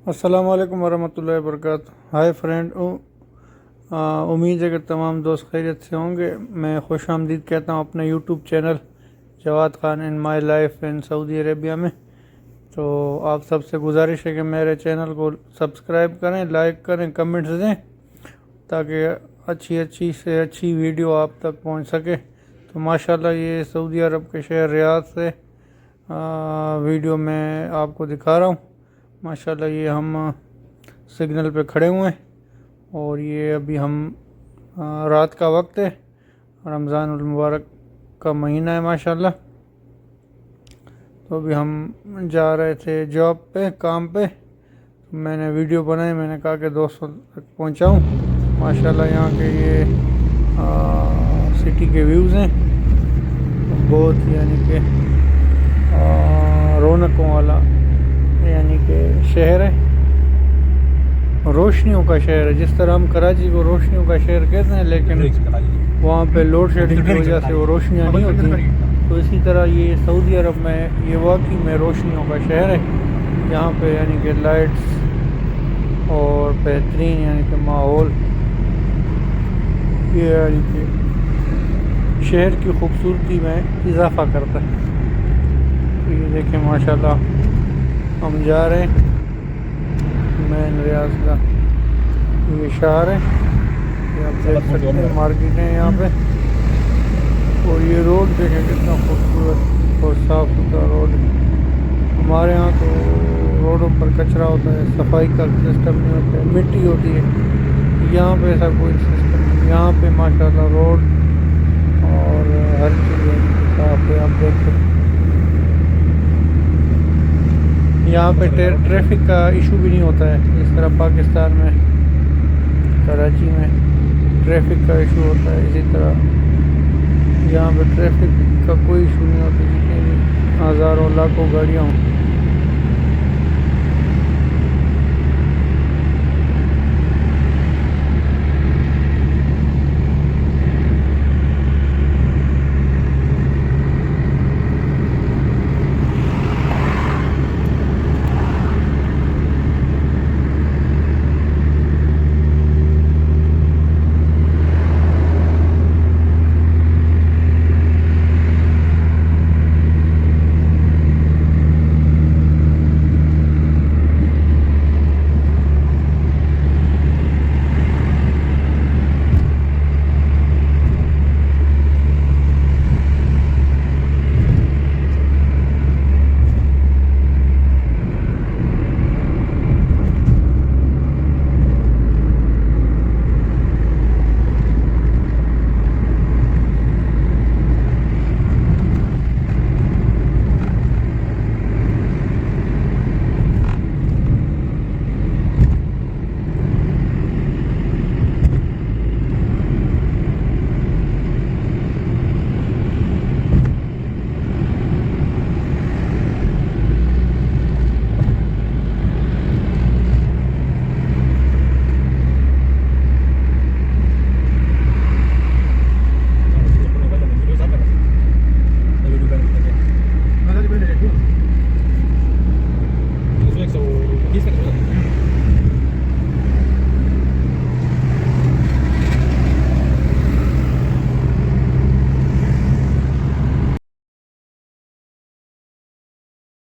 अस्सलाम वालेकुम वरहमतुल्लाहि वबरकातुहू। हाय फ्रेंड, उम्मीद है कि तमाम दोस्त खैरियत से होंगे। मैं खुश आमदीद कहता हूँ अपने YouTube channel Jawad Khan in my life in Saudi Arabia में। तो आप सबसे गुजारिश है कि मेरे चैनल को सब्सक्राइब करें, लाइक करें, कमेंट्स दें ताकि अच्छी से अच्छी वीडियो आप तक पहुँच सके। तो माशाल्लाह ये सऊदी अरब के शहर रियाद से वीडियो मैं आपको दिखा रहा हूँ। माशाल्लाह ये हम सिग्नल पे खड़े हुए हैं और ये अभी हम रात का वक्त है, रमज़ानुल मुबारक का महीना है माशाल्लाह। तो अभी हम जा रहे थे जॉब पे, काम पे। तो मैंने वीडियो बनाई, मैंने कहा कि दोस्तों तक पहुँचाऊँ। माशाल्लाह यहाँ के ये सिटी के व्यूज़ हैं, बहुत यानी कि रौनकों वाला यानी कि शहर है, रोशनियों का शहर है। जिस तरह हम कराची को रोशनियों का शहर कहते हैं, लेकिन वहाँ पे लोड शेडिंग की वजह से वो रोशनियाँ नहीं होती। तो इसी तरह ये सऊदी अरब में ये वाकई में रोशनियों का शहर है, यहाँ पे यानी कि लाइट्स और बेहतरीन यानी कि माहौल ये यानी कि शहर की खूबसूरती में इजाफा करता है। तो ये देखें माशाल्लाह हम जा रहे हैं मैन रियाज का ये शहर है, ये आप देख सकते हैं, मार्केट है यहाँ पे। और ये रोड देखें कितना खूबसूरत और साफ़ सुथरा रोड है। हमारे यहाँ तो रोडों पर कचरा होता है, सफाई का सिस्टम नहीं होता है, मिट्टी होती है। यहाँ पे ऐसा कोई सिस्टम नहीं, यहाँ पे माशाल्लाह रोड और हर चीज़ साफ है। आप देख सकते हैं यहाँ पे ट्रैफिक का इशू भी नहीं होता है, जिस तरह पाकिस्तान में कराची में ट्रैफिक का इशू होता है, इसी तरह यहाँ पे ट्रैफिक का कोई इशू नहीं होता। जितनी भी हज़ारों लाखों गाड़ियाँ हों